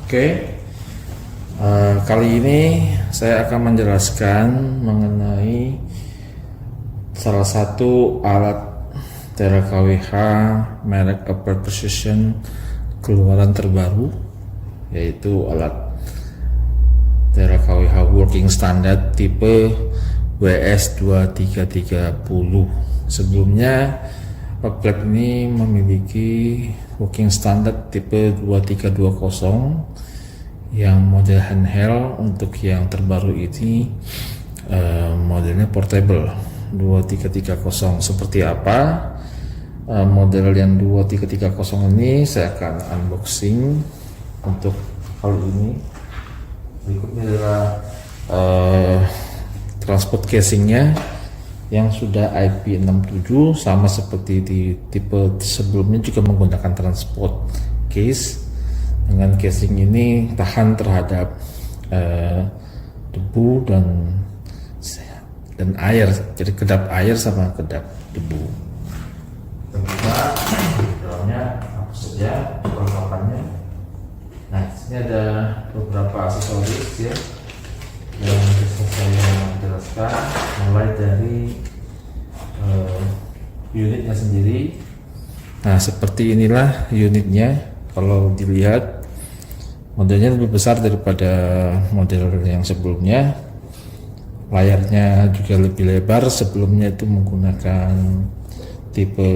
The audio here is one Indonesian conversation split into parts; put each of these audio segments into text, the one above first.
Oke, kali ini saya akan menjelaskan mengenai salah satu alat TeraKWH merek Upper Precision keluaran terbaru, yaitu alat TeraKWH Working Standard tipe WS2330. Sebelumnya Upgrade ini memiliki working standard tipe 2320 yang model handheld. Untuk yang terbaru ini modelnya portable 2330. Seperti apa model yang 2330 ini, saya akan unboxing untuk kali ini. Berikutnya adalah transport casingnya yang sudah IP67, sama seperti di tipe sebelumnya juga menggunakan transport case. Dengan casing ini tahan terhadap debu dan air, jadi kedap air sama kedap debu. Kita dalamnya apa saja perlengkapannya. Nah, sini ada beberapa aksesoris ya yang bisa saya jelaskan, mulai dari unitnya sendiri. Nah, seperti inilah unitnya. Kalau dilihat modelnya lebih besar daripada model yang sebelumnya. Layarnya juga lebih lebar. Sebelumnya itu menggunakan tipe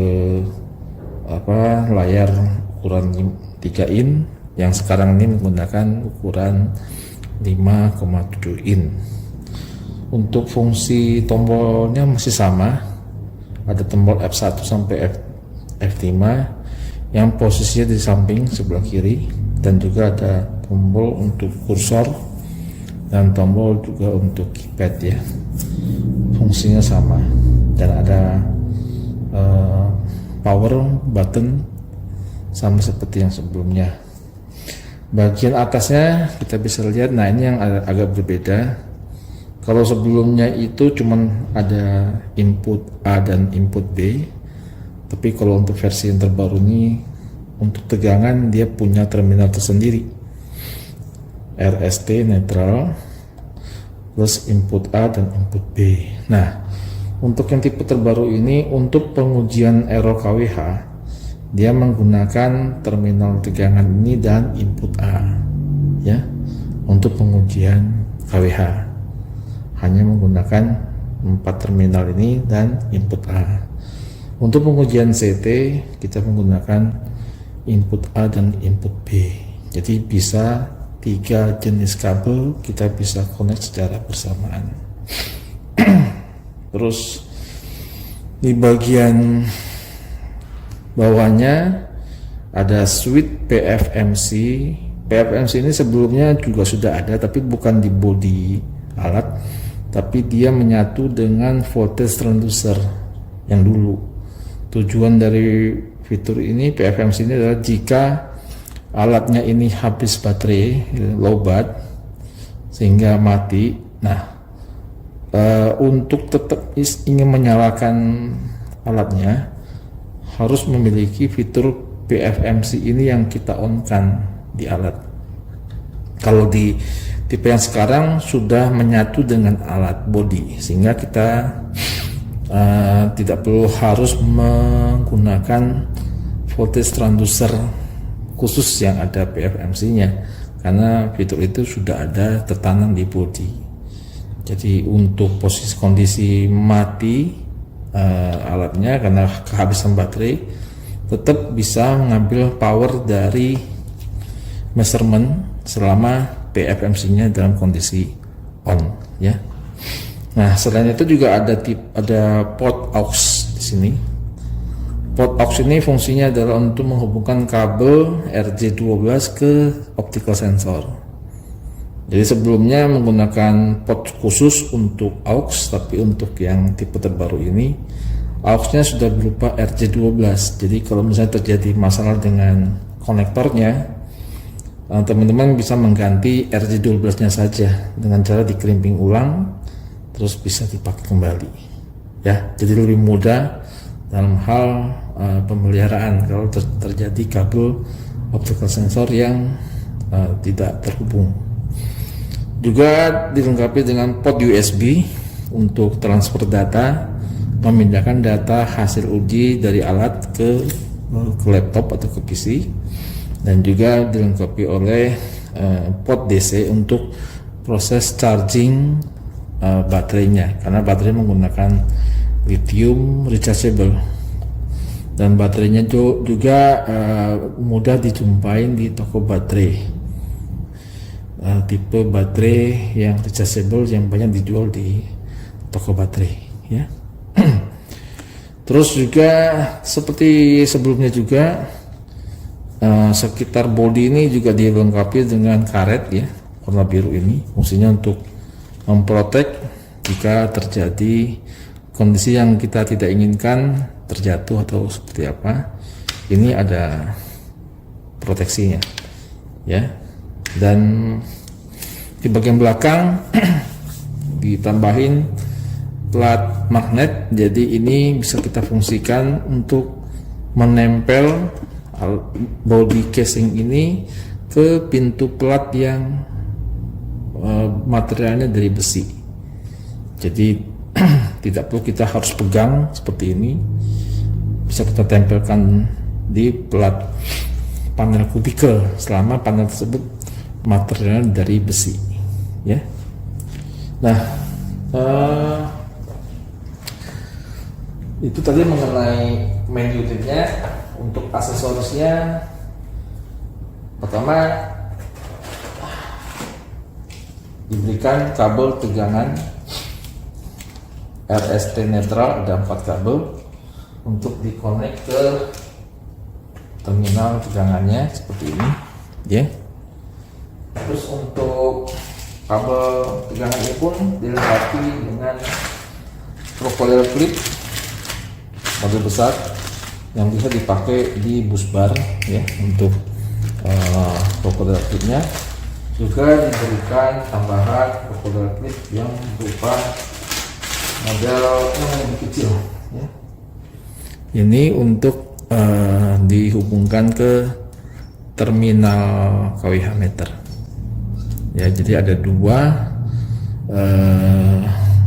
layar ukuran 3 in, yang sekarang ini menggunakan ukuran 5,7 in. Untuk fungsi tombolnya masih sama, ada tombol F1 sampai F5 yang posisinya di samping sebelah kiri, dan juga ada tombol untuk kursor dan tombol juga untuk keypad ya. Fungsinya sama, dan ada power button sama seperti yang sebelumnya. Bagian atasnya kita bisa lihat, nah ini yang agak berbeda. Kalau sebelumnya itu cuman ada input A dan input B, tapi kalau untuk versi yang terbaru ini, untuk tegangan dia punya terminal tersendiri, RST netral, plus input A dan input B. Nah, untuk yang tipe terbaru ini, untuk pengujian ROKWH, dia menggunakan terminal tegangan ini dan input A ya. Untuk pengujian KWH hanya menggunakan 4 terminal ini dan input A. Untuk pengujian CT kita menggunakan input A dan input B. Jadi bisa 3 jenis kabel kita bisa connect secara bersamaan. Terus di bagian bawahnya ada switch PFMC. PFMC ini sebelumnya juga sudah ada, tapi bukan di bodi alat, tapi dia menyatu dengan voltage transducer yang dulu. Tujuan dari fitur ini, PFMC ini adalah jika alatnya ini habis baterai, lowbat sehingga mati, nah untuk tetap ingin menyalakan alatnya harus memiliki fitur PFMC ini yang kita on kan di alat. Kalau di tipe yang sekarang sudah menyatu dengan alat body, sehingga kita tidak perlu harus menggunakan voltage transducer khusus yang ada PFMC-nya, karena fitur itu sudah ada tertanam di body. Jadi untuk posisi kondisi mati alatnya karena kehabisan baterai, tetap bisa mengambil power dari measurement selama PFMC-nya dalam kondisi on ya. Nah, selain itu juga ada port aux di sini. Port aux ini fungsinya adalah untuk menghubungkan kabel RJ12 ke optical sensor. Jadi sebelumnya menggunakan port khusus untuk aux, tapi untuk yang tipe terbaru ini aux-nya sudah berupa RJ12. Jadi kalau misalnya terjadi masalah dengan konektornya, teman-teman bisa mengganti RJ12-nya saja dengan cara dikerimping ulang, terus bisa dipakai kembali ya. Jadi lebih mudah dalam hal pemeliharaan kalau terjadi kabel optical sensor yang tidak terhubung. Juga dilengkapi dengan port USB untuk transfer data, memindahkan data hasil uji dari alat ke laptop atau ke PC, dan juga dilengkapi oleh port DC untuk proses charging baterainya, karena baterai menggunakan lithium rechargeable, dan baterainya juga mudah dijumpai di toko baterai. Tipe baterai yang rechargeable yang banyak dijual di toko baterai, ya. Terus juga seperti sebelumnya juga, sekitar bodi ini juga dilengkapi dengan karet, ya, warna biru ini, fungsinya untuk memprotek jika terjadi kondisi yang kita tidak inginkan terjatuh atau seperti apa. Ini ada proteksinya, ya. Dan di bagian belakang ditambahin plat magnet, jadi ini bisa kita fungsikan untuk menempel body casing ini ke pintu plat yang materialnya dari besi. Jadi tidak perlu kita harus pegang seperti ini, bisa kita tempelkan di plat panel kubikel selama panel tersebut materialnya dari besi, ya. Nah, itu tadi mengenai main unitnya. Untuk aksesorisnya, pertama diberikan kabel tegangan RST netral, ada 4 kabel untuk dikonek ke terminal tegangannya seperti ini, ya. Terus untuk kabel tegangan ini pun dilengkapi dengan crocodile clip model besar yang bisa dipakai di bus bar, ya. Untuk crocodile clipnya juga diberikan tambahan crocodile clip yang berupa model yang lebih kecil, ya. Ini untuk dihubungkan ke terminal KWH meter, ya. Jadi ada 2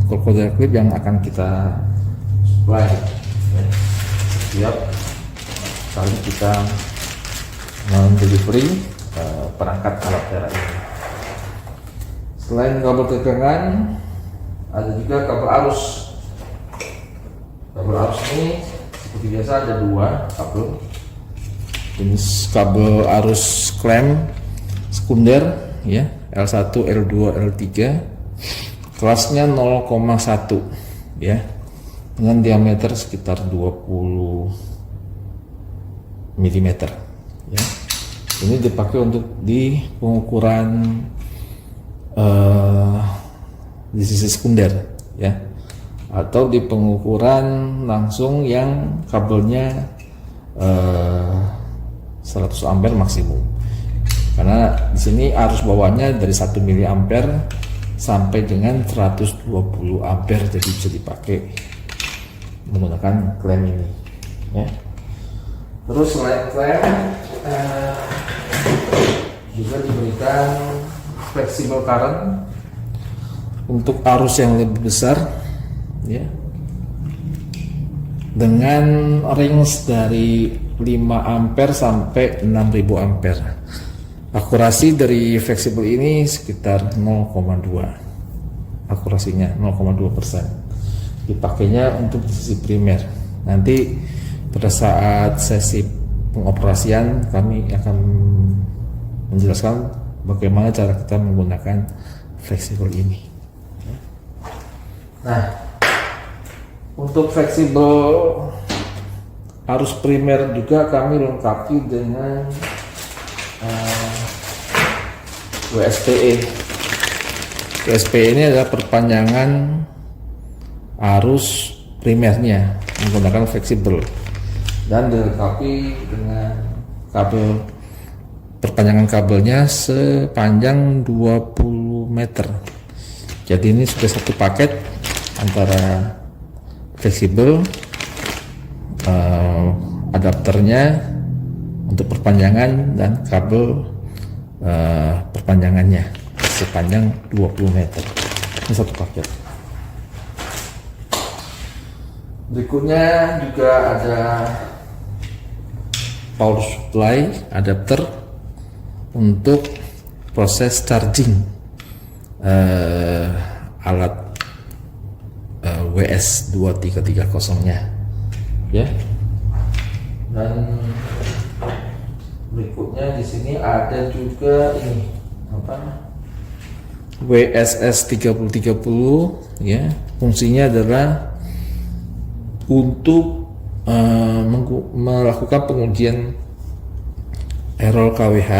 crocodile clip yang akan kita supply, ya, setiap kali kita mendelivery perangkat alat tera ini. Selain kabel tegangan, ada juga kabel arus. Kabel arus ini seperti biasa ada 2 kabel. Jenis kabel arus klem sekunder, ya, L1, L2, L3, kelasnya 0,1, ya, dengan diameter sekitar 20 mm, ya. Ini dipakai untuk di pengukuran di sisi sekunder, ya, atau di pengukuran langsung yang kabelnya 100 ampere maksimum. Karena di sini arus bawahnya dari 1 mA sampai dengan 120 ampere, jadi bisa dipakai menggunakan klem ini, ya. Terus selain klem juga diberikan flexible current untuk arus yang lebih besar, ya, dengan range dari 5 ampere sampai 6000 ampere. Akurasi dari fleksibel ini sekitar 0,2, akurasinya 0,2%. Dipakainya untuk sisi primer. Nanti pada saat sesi pengoperasian kami akan menjelaskan bagaimana cara kita menggunakan fleksibel ini. Nah, untuk fleksibel arus primer juga kami lengkapi dengan WSPE. WSPE ini adalah perpanjangan arus primernya menggunakan fleksibel dan dilengkapi dengan kabel, perpanjangan kabelnya sepanjang 20 meter. Jadi ini sudah satu paket antara fleksibel, adapternya untuk perpanjangan, dan kabel perpanjangannya sepanjang 20 meter. Ini satu paket. Berikutnya juga ada power supply adapter untuk proses charging alat WS2330-nya ya. Dan berikutnya di sini ada juga ini WSS 3030 ya. Fungsinya adalah untuk melakukan pengujian error KWH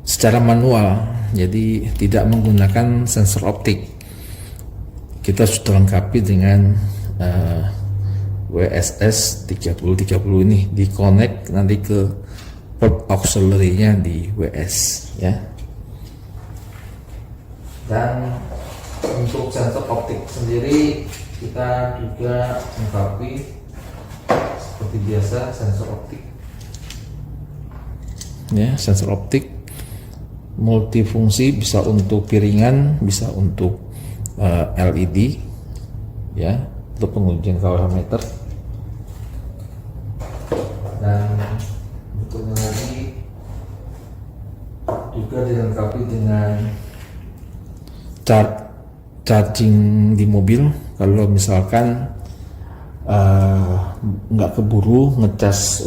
secara manual, jadi tidak menggunakan sensor optik. Kita sudah lengkapi dengan WSS 3030 ini, di-connect nanti ke port auxiliary-nya di WS ya. Dan untuk sensor optik sendiri kita juga lengkapi seperti biasa sensor optik ya. Sensor optik multifungsi, bisa untuk piringan, bisa untuk LED ya, untuk pengujian KWH meter. Dan berikutnya lagi juga dilengkapi dengan charging di mobil. Kalau misalkan nggak keburu ngecas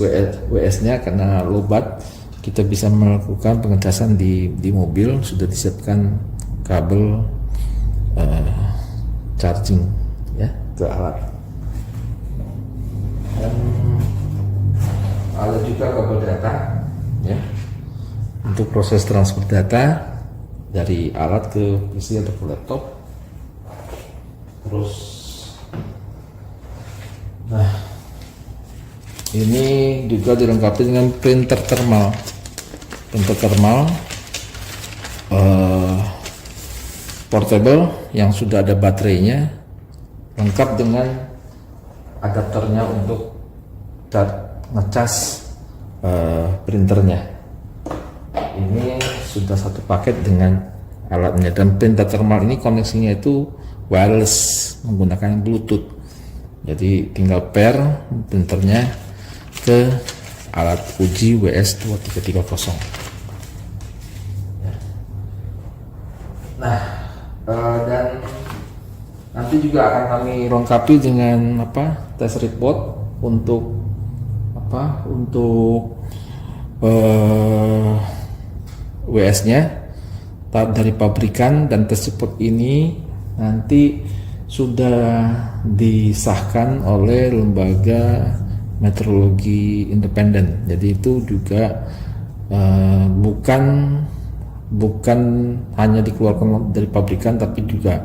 WS-nya karena lobat, kita bisa melakukan pengecasan di mobil. Sudah disiapkan kabel charging ya ke alat. Dan ada juga kabel data ya, untuk proses transfer data dari alat ke PC atau ke laptop. Terus nah, ini juga dilengkapi dengan printer thermal portable yang sudah ada baterainya, lengkap dengan adapternya untuk ngecas printernya. Ini sudah satu paket dengan alatnya. Dan printer thermal ini koneksinya itu wireless menggunakan Bluetooth, jadi tinggal pair printernya ke alat uji WS2330. Nah, dan nanti juga akan kami lengkapi dengan test report untuk WS-nya dari pabrikan. Dan test report ini nanti sudah disahkan oleh lembaga meteorologi independen. Jadi itu juga bukan hanya dikeluarkan dari pabrikan, tapi juga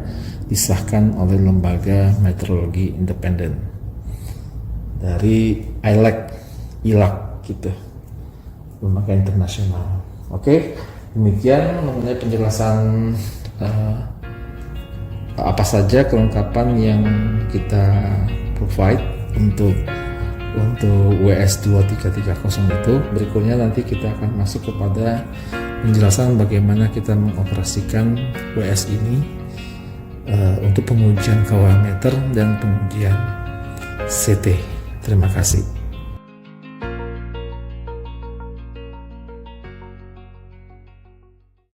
disahkan oleh lembaga meteorologi independen dari ILAC gitu, lembaga internasional. Oke, demikian mengenai penjelasan apa saja kelengkapan yang kita provide untuk WS2330 itu. Berikutnya nanti kita akan masuk kepada penjelasan bagaimana kita mengoperasikan WS ini untuk pengujian KWH meter dan pengujian CT. Terima kasih.